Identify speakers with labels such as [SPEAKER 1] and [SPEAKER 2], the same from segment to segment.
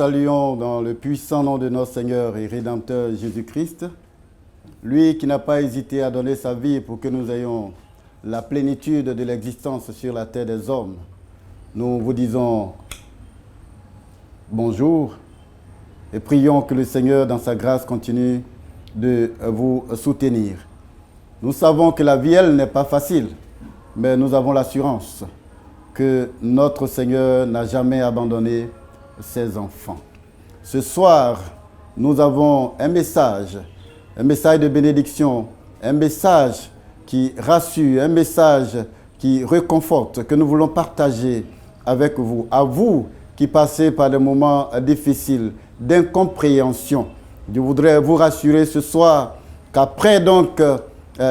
[SPEAKER 1] saluons dans le puissant nom de notre Seigneur et Rédempteur Jésus-Christ, lui qui n'a pas hésité à donner sa vie pour que nous ayons la plénitude de l'existence sur la terre des hommes. Nous vous disons bonjour et prions que le Seigneur, dans sa grâce, continue de vous soutenir. Nous savons que la vie, elle, n'est pas facile, mais nous avons l'assurance que notre Seigneur n'a jamais abandonné ses enfants. Ce soir, nous avons un message de bénédiction, un message qui rassure, un message qui réconforte, que nous voulons partager avec vous. À vous qui passez par des moments difficiles, d'incompréhension, je voudrais vous rassurer ce soir qu'après donc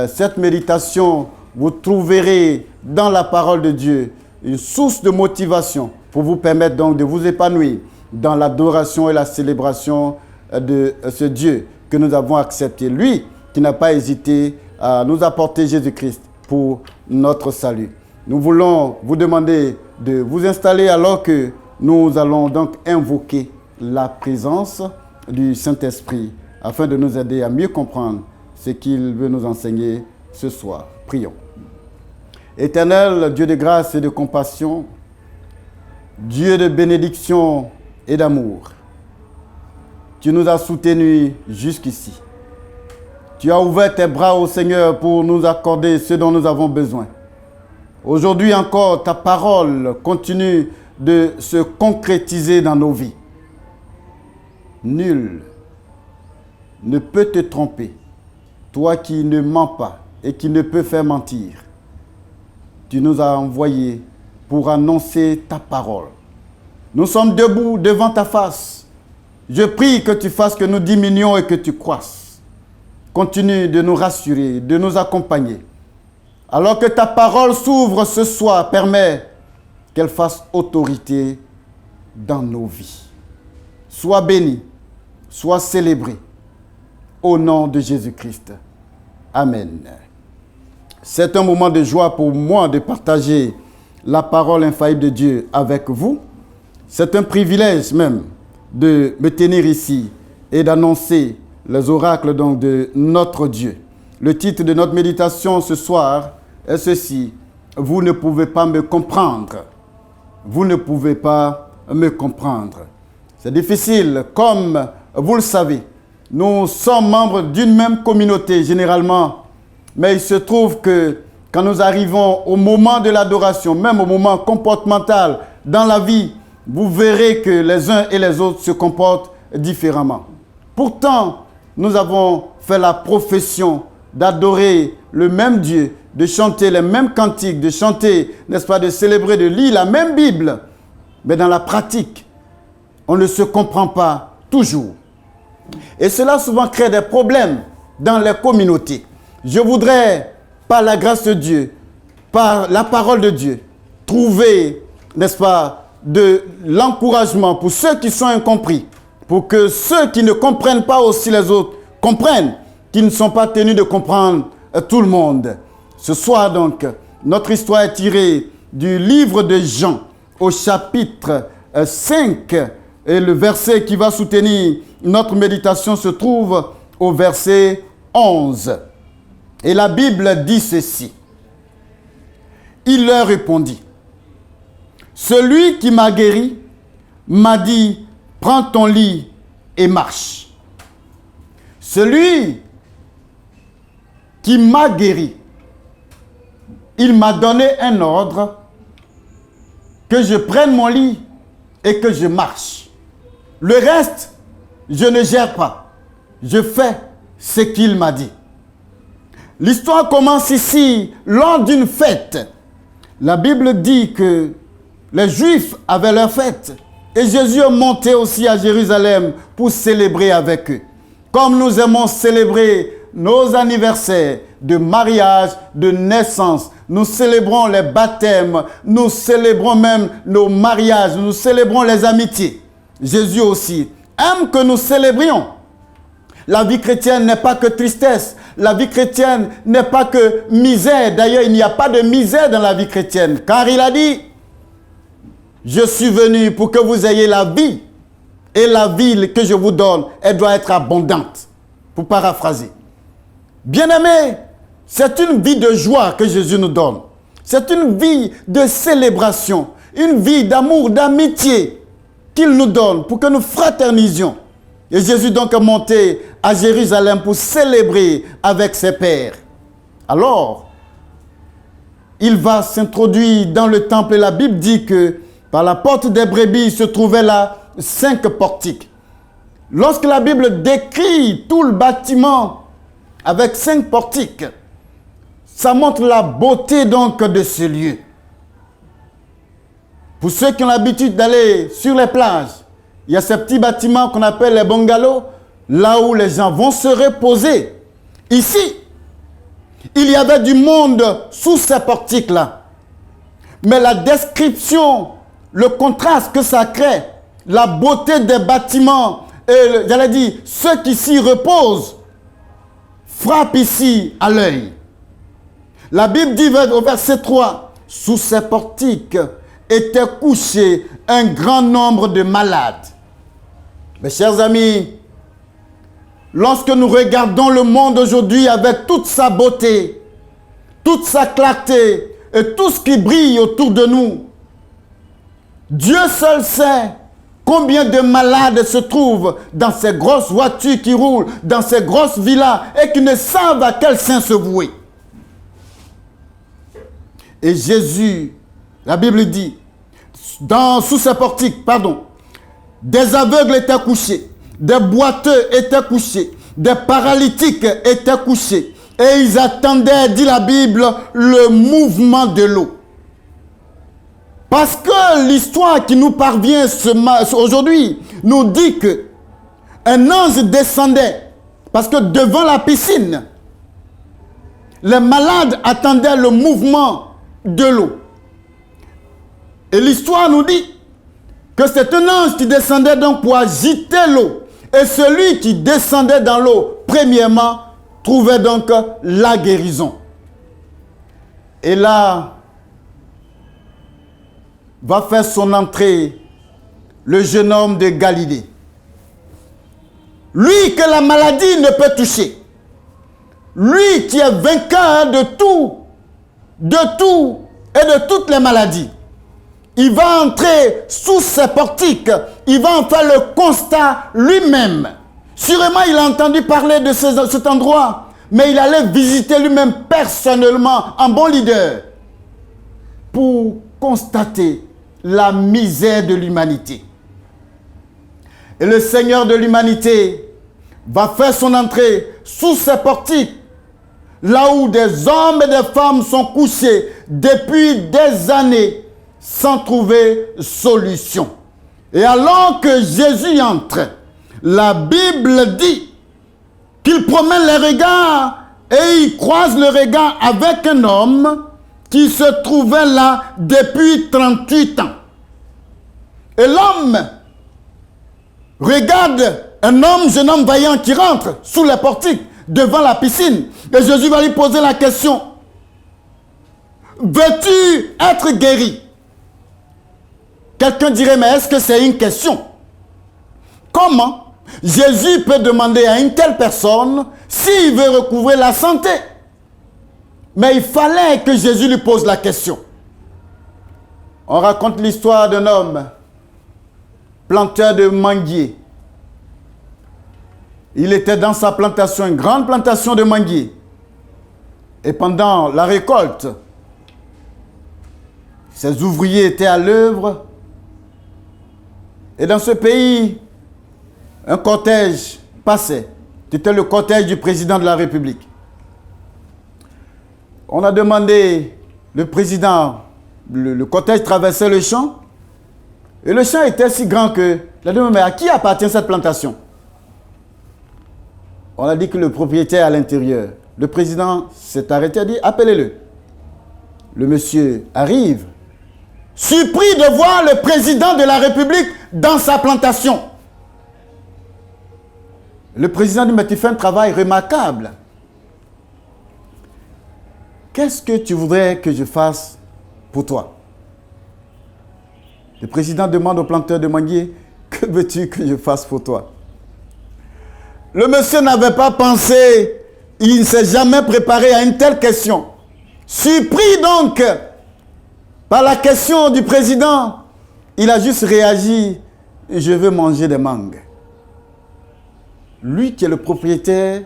[SPEAKER 1] cette méditation, vous trouverez dans la parole de Dieu une source de motivation pour vous permettre donc de vous épanouir dans l'adoration et la célébration de ce Dieu que nous avons accepté. Lui qui n'a pas hésité à nous apporter Jésus-Christ pour notre salut. Nous voulons vous demander de vous installer alors que nous allons donc invoquer la présence du Saint-Esprit afin de nous aider à mieux comprendre ce qu'il veut nous enseigner ce soir. Prions. Éternel, Dieu de grâce et de compassion, Dieu de bénédiction et d'amour, tu nous as soutenus jusqu'ici. Tu as ouvert tes bras au Seigneur pour nous accorder ce dont nous avons besoin. Aujourd'hui encore, ta parole continue de se concrétiser dans nos vies. Nul ne peut te tromper, toi qui ne mens pas et qui ne peux faire mentir. Tu nous as envoyés pour annoncer ta parole. Nous sommes debout devant ta face. Je prie que tu fasses que nous diminuions et que tu croisses. Continue de nous rassurer, de nous accompagner. Alors que ta parole s'ouvre ce soir, permets qu'elle fasse autorité dans nos vies. Sois béni, sois célébré. Au nom de Jésus-Christ. Amen. C'est un moment de joie pour moi de partager la parole infaillible de Dieu avec vous. C'est un privilège même de me tenir ici et d'annoncer les oracles donc de notre Dieu. Le titre de notre méditation ce soir est ceci: vous ne pouvez pas me comprendre. Vous ne pouvez pas me comprendre. C'est difficile, comme vous le savez. Nous sommes membres d'une même communauté généralement, mais il se trouve que quand nous arrivons au moment de l'adoration, même au moment comportemental dans la vie, vous verrez que les uns et les autres se comportent différemment. Pourtant, nous avons fait la profession d'adorer le même Dieu, de chanter les mêmes cantiques, de chanter, n'est-ce pas, de célébrer, de lire la même Bible. Mais dans la pratique, on ne se comprend pas toujours. Et cela souvent crée des problèmes dans les communautés. Je voudrais, par la grâce de Dieu, par la parole de Dieu, trouver, n'est-ce pas, de l'encouragement pour ceux qui sont incompris, pour que ceux qui ne comprennent pas aussi les autres comprennent qu'ils ne sont pas tenus de comprendre tout le monde. Ce soir donc, notre histoire est tirée du livre de Jean au chapitre 5 et le verset qui va soutenir notre méditation se trouve au verset 11. Et la Bible dit ceci. Il leur répondit: celui qui m'a guéri m'a dit, prends ton lit et marche. Celui qui m'a guéri, il m'a donné un ordre que je prenne mon lit et que je marche. Le reste, je ne gère pas. Je fais ce qu'il m'a dit. L'histoire commence ici lors d'une fête. La Bible dit que les Juifs avaient leur fête. Et Jésus est monté aussi à Jérusalem pour célébrer avec eux. Comme nous aimons célébrer nos anniversaires de mariage, de naissance, nous célébrons les baptêmes, nous célébrons même nos mariages, nous célébrons les amitiés. Jésus aussi aime que nous célébrions. La vie chrétienne n'est pas que tristesse. La vie chrétienne n'est pas que misère. D'ailleurs, il n'y a pas de misère dans la vie chrétienne. Car il a dit, je suis venu pour que vous ayez la vie Et la vie que je vous donne, elle doit être abondante. Pour paraphraser. Bien-aimés, c'est une vie de joie que Jésus nous donne. C'est une vie de célébration, une vie d'amour, d'amitié qu'il nous donne pour que nous fraternisions. Et Jésus donc est monté à Jérusalem pour célébrer avec ses pères. Alors, il va s'introduire dans le temple et la Bible dit que par la porte des brebis se trouvaient là 5 portiques. Lorsque la Bible décrit tout le bâtiment avec 5 portiques, ça montre la beauté donc de ce lieu. Pour ceux qui ont l'habitude d'aller sur les plages, il y a ces petits bâtiments qu'on appelle les bungalows, là où les gens vont se reposer. Ici, il y avait du monde sous ces portiques-là. Mais la description, le contraste que ça crée, la beauté des bâtiments, et j'allais dire, ceux qui s'y reposent, frappent ici à l'œil. La Bible dit au verset 3, sous ces portiques étaient couchés un grand nombre de malades. Mes chers amis, lorsque nous regardons le monde aujourd'hui avec toute sa beauté, toute sa clarté et tout ce qui brille autour de nous, Dieu seul sait combien de malades se trouvent dans ces grosses voitures qui roulent, dans ces grosses villas et qui ne savent à quel saint se vouer. Et Jésus, la Bible dit, sous ces portiques, des aveugles étaient couchés, des boiteux étaient couchés, des paralytiques étaient couchés. Et ils attendaient, dit la Bible, le mouvement de l'eau. Parce que l'histoire qui nous parvient aujourd'hui nous dit que un ange descendait, parce que devant la piscine, les malades attendaient le mouvement de l'eau. Et l'histoire nous dit que c'est un ange qui descendait donc pour agiter l'eau. Et celui qui descendait dans l'eau, premièrement, trouvait donc la guérison. Et là, va faire son entrée le jeune homme de Galilée. Lui que la maladie ne peut toucher. Lui qui est vainqueur de tout et de toutes les maladies. Il va entrer sous ces portiques. Il va en faire le constat lui-même. Sûrement, il a entendu parler de cet endroit, mais il allait visiter lui-même personnellement en bon leader pour constater la misère de l'humanité. Et le Seigneur de l'humanité va faire son entrée sous ces portiques, là où des hommes et des femmes sont couchés depuis des années sans trouver solution. Et alors que Jésus entre, la Bible dit qu'il promène les regards et il croise le regard avec un homme qui se trouvait là depuis 38 ans. Et l'homme regarde jeune homme vaillant qui rentre sous les portiques devant la piscine. Et Jésus va lui poser la question: veux-tu être guéri? Quelqu'un dirait, mais est-ce que c'est une question? Comment Jésus peut demander à une telle personne s'il veut recouvrer la santé? Mais il fallait que Jésus lui pose la question. On raconte l'histoire d'un homme, planteur de manguiers. Il était dans sa plantation, une grande plantation de manguiers. Et pendant la récolte, ses ouvriers étaient à l'œuvre. Et dans ce pays, un cortège passait. C'était le cortège du président de la République. On a demandé, le président, le cortège traversait le champ. Et le champ était si grand que, il a demandé, mais à qui appartient cette plantation? On a dit que le propriétaire est à l'intérieur. Le président s'est arrêté et a dit, appelez-le. Le monsieur arrive, surpris de voir le président de la République dans sa plantation. Le président dit, mais tu fais un travail remarquable. Qu'est-ce que tu voudrais que je fasse pour toi? Le président demande au planteur de manguier, que veux-tu que je fasse pour toi? Le monsieur n'avait pas pensé, il ne s'est jamais préparé à une telle question. Surpris donc par la question du président, il a juste réagi, je veux manger des mangues. Lui qui est le propriétaire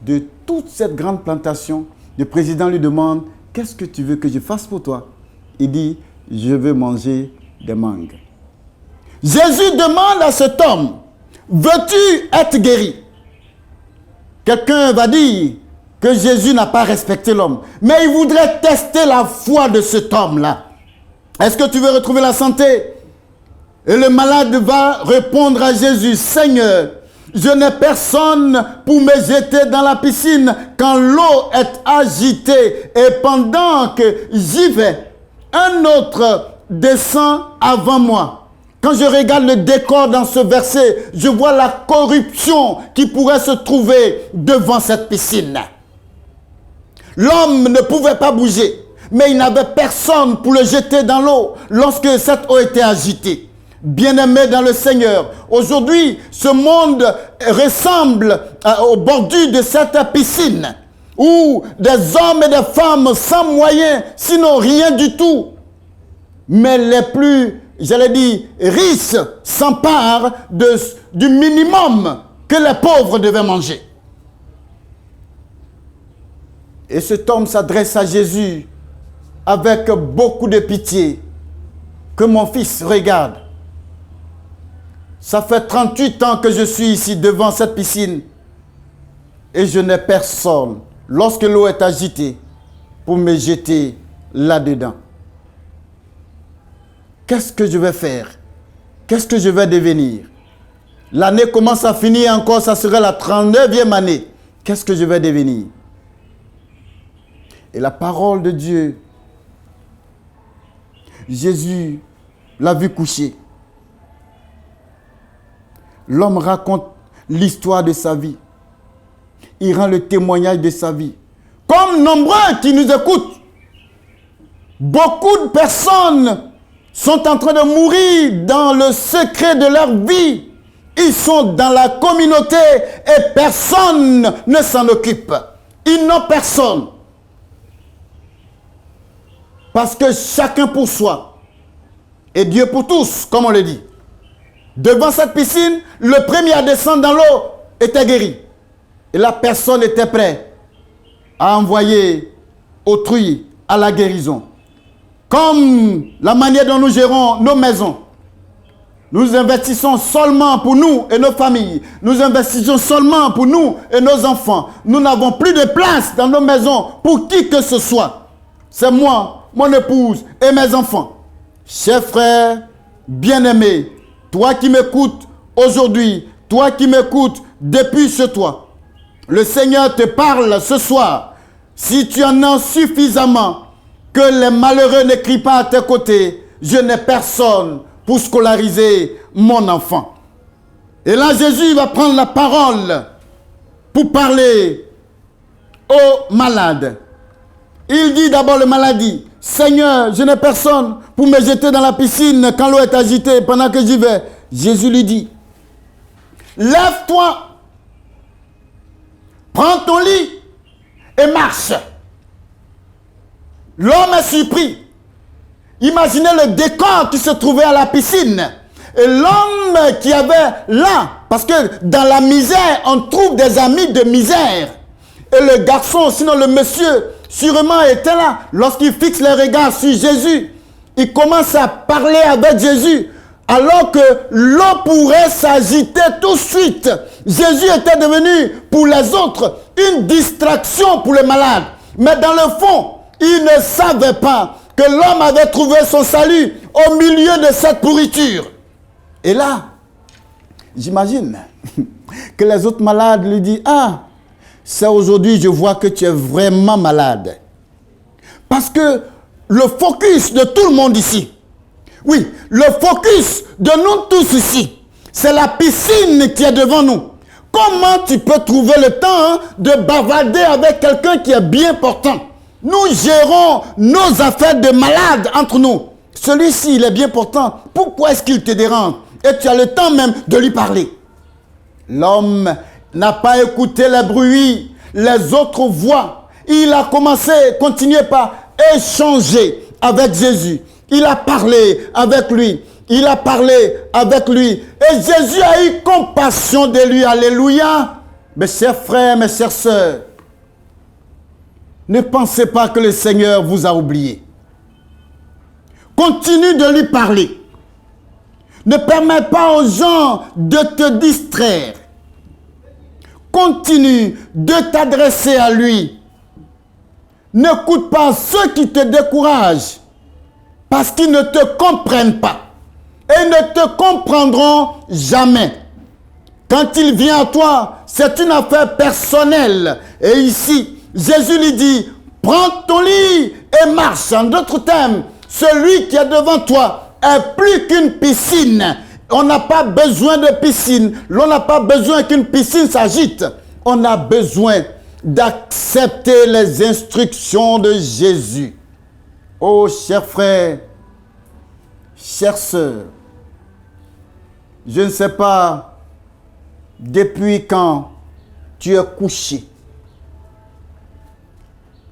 [SPEAKER 1] de toute cette grande plantation, le président lui demande, qu'est-ce que tu veux que je fasse pour toi? Il dit, je veux manger des mangues. Jésus demande à cet homme, veux-tu être guéri? Quelqu'un va dire que Jésus n'a pas respecté l'homme, mais il voudrait tester la foi de cet homme-là. Est-ce que tu veux retrouver la santé? Et le malade va répondre à Jésus, Seigneur, je n'ai personne pour me jeter dans la piscine quand l'eau est agitée. Et pendant que j'y vais, un autre descend avant moi. Quand je regarde le décor dans ce verset, je vois la corruption qui pourrait se trouver devant cette piscine. L'homme ne pouvait pas bouger, mais il n'avait personne pour le jeter dans l'eau lorsque cette eau était agitée. Bien-aimés dans le Seigneur, aujourd'hui, ce monde ressemble au bordure de cette piscine où des hommes et des femmes sans moyens, sinon rien du tout, mais les plus, j'allais dire, riches s'emparent du minimum que les pauvres devaient manger. Et cet homme s'adresse à Jésus avec beaucoup de pitié. Que mon fils, regarde, ça fait 38 ans que je suis ici devant cette piscine et je n'ai personne, lorsque l'eau est agitée, pour me jeter là-dedans. Qu'est-ce que je vais faire? Qu'est-ce que je vais devenir? L'année commence à finir encore, ça serait la 39e année. Qu'est-ce que je vais devenir? Et la parole de Dieu, Jésus l'a vu coucher. L'homme raconte l'histoire de sa vie. Il rend le témoignage de sa vie. Comme nombreux qui nous écoutent, beaucoup de personnes sont en train de mourir dans le secret de leur vie. Ils sont dans la communauté et personne ne s'en occupe. Ils n'ont personne. Parce que chacun pour soi et Dieu pour tous, comme on le dit. Devant cette piscine, le premier à descendre dans l'eau était guéri. Et la personne était prête à envoyer autrui à la guérison. Comme la manière dont nous gérons nos maisons. Nous investissons seulement pour nous et nos familles. Nous investissons seulement pour nous et nos enfants. Nous n'avons plus de place dans nos maisons pour qui que ce soit. C'est moi, mon épouse et mes enfants. Chers frères, bien-aimés, toi qui m'écoutes aujourd'hui, toi qui m'écoutes depuis chez toi, le Seigneur te parle ce soir. Si tu en as suffisamment, que les malheureux ne crient pas à tes côtés, je n'ai personne pour scolariser mon enfant. Et là, Jésus va prendre la parole pour parler aux malades. Il dit d'abord le maladie, Seigneur, je n'ai personne pour me jeter dans la piscine quand l'eau est agitée pendant que j'y vais. Jésus lui dit, lève-toi, prends ton lit et marche. L'homme est surpris. Imaginez le décor qui se trouvait à la piscine. Et l'homme qui avait là, parce que dans la misère, on trouve des amis de misère. Et le garçon, sinon le monsieur, sûrement était là. Lorsqu'il fixe les regards sur Jésus, il commence à parler avec Jésus. Alors que l'eau pourrait s'agiter tout de suite. Jésus était devenu pour les autres une distraction pour les malades. Mais dans le fond, il ne savait pas que l'homme avait trouvé son salut au milieu de cette pourriture. Et là, j'imagine que les autres malades lui disent, ah, c'est aujourd'hui, je vois que tu es vraiment malade. Parce que le focus de tout le monde ici, oui, le focus de nous tous ici, c'est la piscine qui est devant nous. Comment tu peux trouver le temps de bavarder avec quelqu'un qui est bien portant? Nous gérons nos affaires de malades entre nous. Celui-ci, il est bien portant. Pourquoi est-ce qu'il te dérange? et tu as le temps même de lui parler. L'homme n'a pas écouté les bruits, les autres voix. Il a continué par échanger avec Jésus. Il a parlé avec lui. Il a parlé avec lui. Et Jésus a eu compassion de lui. Alléluia. Mes chers frères, mes chères sœurs, ne pensez pas que le Seigneur vous a oublié. Continue de lui parler. Ne permets pas aux gens de te distraire. Continue de t'adresser à lui. N'écoute pas ceux qui te découragent parce qu'ils ne te comprennent pas et ne te comprendront jamais. Quand il vient à toi, c'est une affaire personnelle. Et ici, Jésus lui dit, prends ton lit et marche. En d'autres termes, celui qui est devant toi est plus qu'une piscine. On n'a pas besoin de piscine. On n'a pas besoin qu'une piscine s'agite. On a besoin d'accepter les instructions de Jésus. Oh, chers frères, chères sœurs, je ne sais pas depuis quand tu es couché,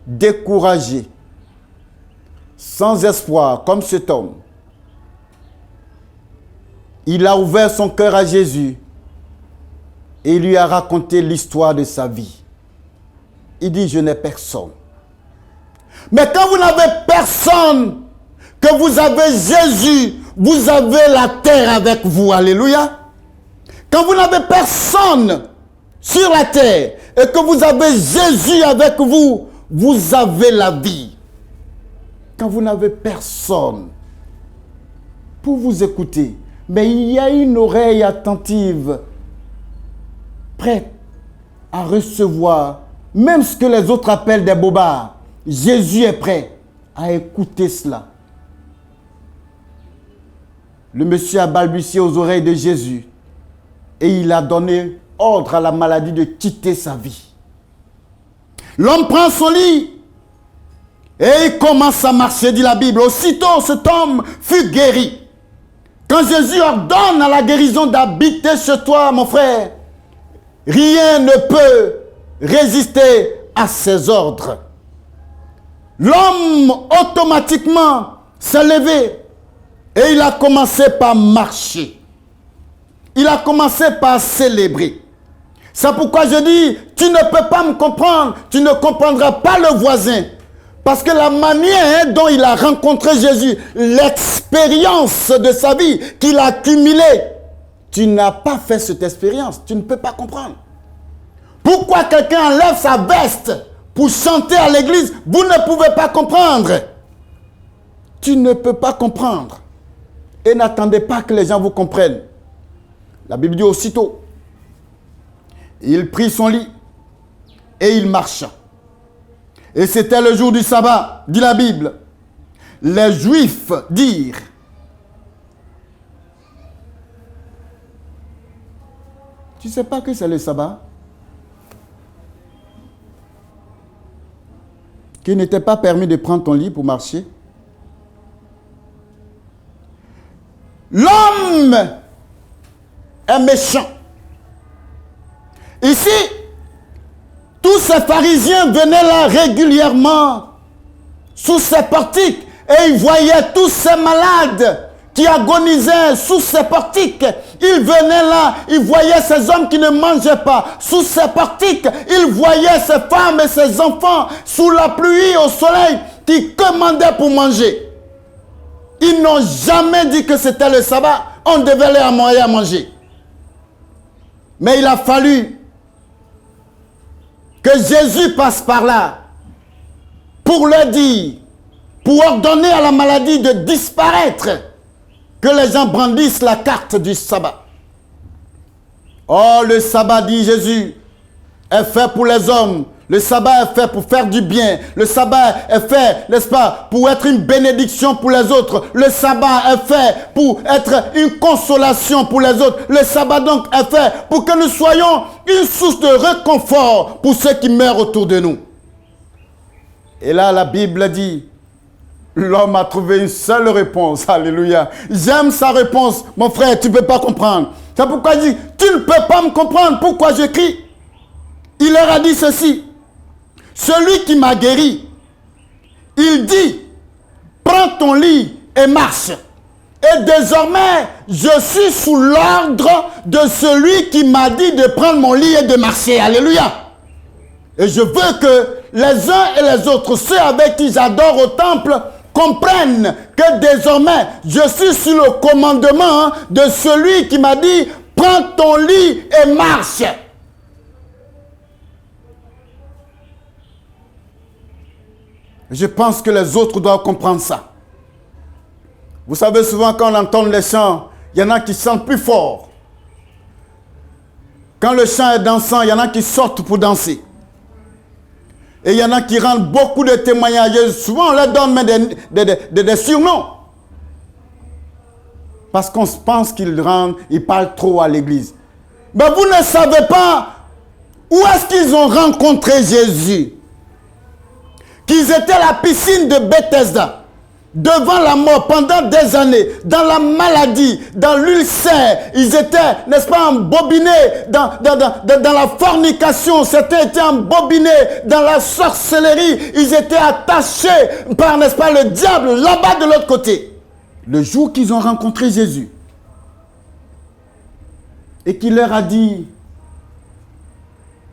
[SPEAKER 1] découragé, sans espoir, comme cet homme. Il a ouvert son cœur à Jésus et il lui a raconté l'histoire de sa vie. Il dit, je n'ai personne. Mais quand vous n'avez personne, que vous avez Jésus, vous avez la terre avec vous. Alléluia. Quand vous n'avez personne sur la terre et que vous avez Jésus avec vous, vous avez la vie. Quand vous n'avez personne pour vous écouter, mais il y a une oreille attentive, prête à recevoir même ce que les autres appellent des bobards. Jésus est prêt à écouter cela. Le monsieur a balbutié aux oreilles de Jésus et il a donné ordre à la maladie de quitter sa vie. L'homme prend son lit et il commence à marcher, dit la Bible. Aussitôt, cet homme fut guéri. Quand Jésus ordonne à la guérison d'habiter chez toi, mon frère, rien ne peut résister à ses ordres. L'homme automatiquement s'est levé et il a commencé par marcher. Il a commencé par célébrer. C'est pourquoi je dis, tu ne peux pas me comprendre, tu ne comprendras pas le voisin. Parce que la manière dont il a rencontré Jésus, l'expérience de sa vie qu'il a accumulée, tu n'as pas fait cette expérience, tu ne peux pas comprendre. Pourquoi quelqu'un enlève sa veste pour chanter à l'église, vous ne pouvez pas comprendre. Tu ne peux pas comprendre. Et n'attendez pas que les gens vous comprennent. La Bible dit aussitôt, il prit son lit et il marcha. Et c'était le jour du sabbat, dit la Bible. Les Juifs dirent, tu ne sais pas que c'est le sabbat? Qu'il n'était pas permis de prendre ton lit pour marcher? L'homme est méchant. Ici, tous ces pharisiens venaient là régulièrement sous ces portiques et ils voyaient tous ces malades qui agonisaient sous ces portiques. Ils venaient là, ils voyaient ces hommes qui ne mangeaient pas sous ces portiques. Ils voyaient ces femmes et ces enfants sous la pluie, au soleil, qui commandaient pour manger. Ils n'ont jamais dit que c'était le sabbat. On devait leur envoyer à manger. Mais il a fallu que Jésus passe par là pour leur dire, pour ordonner à la maladie de disparaître, que les gens brandissent la carte du sabbat. Oh, le sabbat, dit Jésus, est fait pour les hommes. Le sabbat est fait pour faire du bien. Le sabbat est fait, n'est-ce pas, pour être une bénédiction pour les autres. Le sabbat est fait pour être une consolation pour les autres. Le sabbat donc est fait pour que nous soyons une source de réconfort pour ceux qui meurent autour de nous. Et là, la Bible dit, L'homme a trouvé une seule réponse. Alléluia. J'aime sa réponse. Mon frère, tu ne peux pas comprendre. C'est pourquoi il dit, tu ne peux pas me comprendre pourquoi je crie. Il leur a dit ceci. Celui qui m'a guéri, il dit, prends ton lit et marche. Et désormais, je suis sous l'ordre de celui qui m'a dit de prendre mon lit et de marcher. Alléluia. Et je veux que les uns et les autres, ceux avec qui j'adore au temple, comprennent que désormais, je suis sous le commandement de celui qui m'a dit, prends ton lit et marche. Je pense que les autres doivent comprendre ça. Vous savez, souvent quand on entend les chants, il y en a qui chantent plus fort. Quand le chant est dansant, il y en a qui sortent pour danser. Et il y en a qui rendent beaucoup de témoignages. Souvent, on leur donne même des surnoms. Parce qu'on pense ils parlent trop à l'église. Mais vous ne savez pas où est-ce qu'ils ont rencontré Jésus. Qu'ils étaient à la piscine de Bethesda, devant la mort pendant des années, dans la maladie, dans l'ulcère. Ils étaient, n'est-ce pas, embobinés dans la fornication. Certains étaient embobinés dans la sorcellerie. Ils étaient attachés par, n'est-ce pas, le diable là-bas de l'autre côté. Le jour qu'ils ont rencontré Jésus et qu'il leur a dit,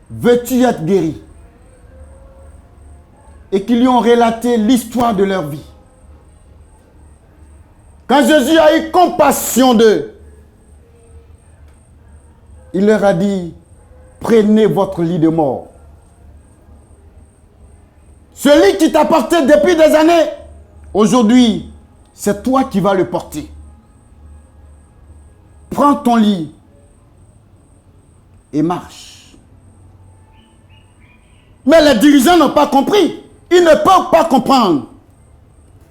[SPEAKER 1] veux-tu être guéri? Et qu'ils lui ont relaté l'histoire de leur vie. Quand Jésus a eu compassion d'eux, il leur a dit, prenez votre lit de mort. Ce lit qui t'a porté depuis des années, aujourd'hui, c'est toi qui vas le porter. Prends ton lit et marche. Mais les dirigeants n'ont pas compris. Ils ne peuvent pas comprendre.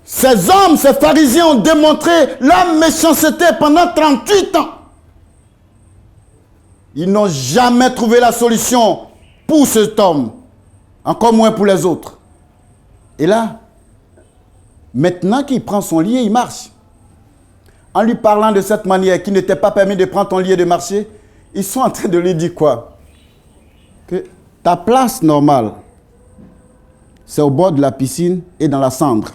[SPEAKER 1] Ces hommes, ces pharisiens ont démontré leur méchanceté pendant 38 ans. Ils n'ont jamais trouvé la solution pour cet homme, encore moins pour les autres. Et là, maintenant qu'il prend son lit et il marche, en lui parlant de cette manière qui n'était pas permis de prendre ton lit et de marcher, ils sont en train de lui dire quoi? Que ta place normale, c'est au bord de la piscine et dans la cendre.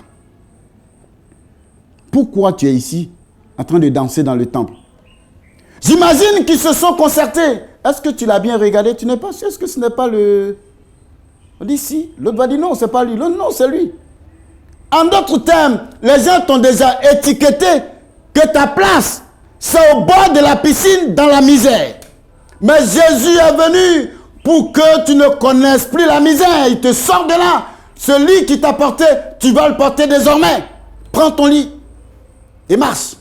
[SPEAKER 1] Pourquoi tu es ici en train de danser dans le temple? J'imagine qu'ils se sont concertés. Est-ce que tu l'as bien regardé? Tu n'es pas sûr? Est-ce que ce n'est pas le... On dit si. L'autre va dire non, c'est pas lui. L'autre non, c'est lui. En d'autres termes, les gens t'ont déjà étiqueté que ta place, c'est au bord de la piscine dans la misère. Mais Jésus est venu pour que tu ne connaisses plus la misère. Il te sort de là. Ce lit qui t'a porté, tu vas le porter désormais. Prends ton lit et marche.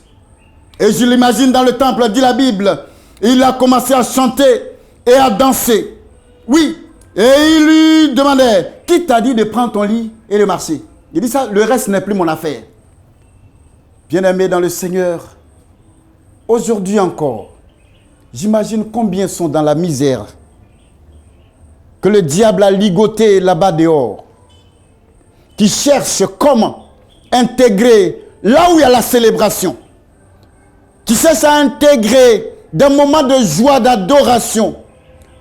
[SPEAKER 1] Et je l'imagine dans le temple, dit la Bible. Il a commencé à chanter et à danser. Oui. Et il lui demandait, qui t'a dit de prendre ton lit et de marcher? Il dit ça, le reste n'est plus mon affaire. Bien-aimés dans le Seigneur, aujourd'hui encore, j'imagine combien sont dans la misère que le diable a ligoté là-bas dehors, qui cherchent comment intégrer là où il y a la célébration, qui cherchent à intégrer des moments de joie, d'adoration,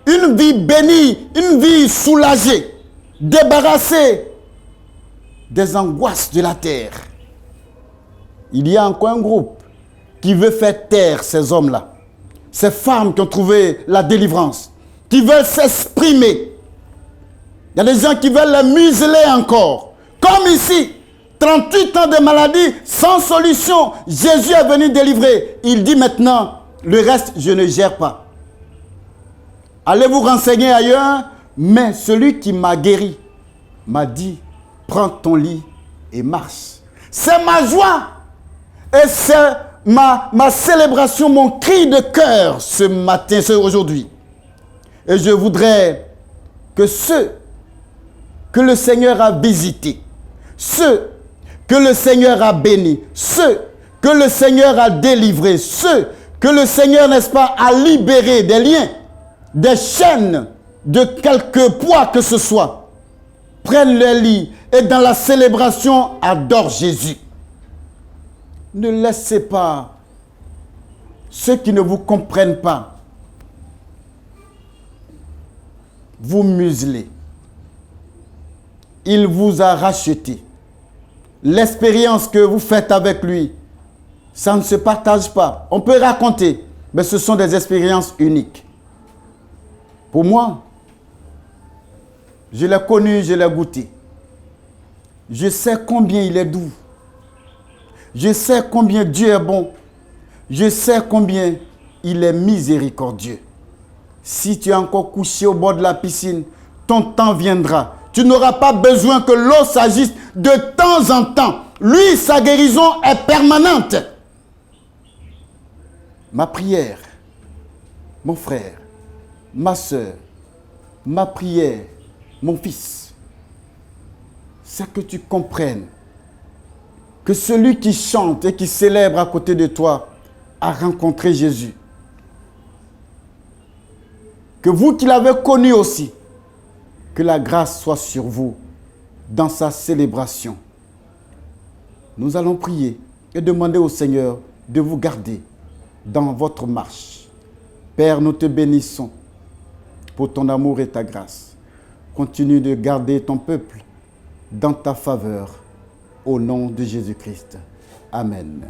[SPEAKER 1] une vie bénie, une vie soulagée, débarrassée des angoisses de la terre. Il y a encore un groupe qui veut faire taire ces hommes-là, ces femmes qui ont trouvé la délivrance, qui veulent s'exprimer. Il y a des gens qui veulent les museler encore. Comme ici, 38 ans de maladie, sans solution. Jésus est venu délivrer. Il dit maintenant, le reste, je ne gère pas. Allez vous renseigner ailleurs, mais celui qui m'a guéri m'a dit, prends ton lit et marche. C'est ma joie et c'est ma célébration, mon cri de cœur ce matin, aujourd'hui. Et je voudrais que ceux que le Seigneur a visités, ceux que le Seigneur a bénis, ceux que le Seigneur a délivrés, ceux que le Seigneur, n'est-ce pas, a libérés des liens, des chaînes, de quelque poids que ce soit, prennent leur lit et dans la célébration adorent Jésus. Ne laissez pas ceux qui ne vous comprennent pas vous museler. Il vous a racheté. L'expérience que vous faites avec lui, ça ne se partage pas. On peut raconter, mais ce sont des expériences uniques. Pour moi, je l'ai connu, je l'ai goûté. Je sais combien il est doux. Je sais combien Dieu est bon. Je sais combien il est miséricordieux. Si tu es encore couché au bord de la piscine, ton temps viendra. Tu n'auras pas besoin que l'eau s'agisse de temps en temps. Lui, sa guérison est permanente. Ma prière, mon frère, ma soeur, ma prière, mon fils, c'est que tu comprennes que celui qui chante et qui célèbre à côté de toi a rencontré Jésus. Que vous qui l'avez connu aussi, que la grâce soit sur vous dans sa célébration. Nous allons prier et demander au Seigneur de vous garder dans votre marche. Père, nous te bénissons pour ton amour et ta grâce. Continue de garder ton peuple dans ta faveur. Au nom de Jésus-Christ. Amen.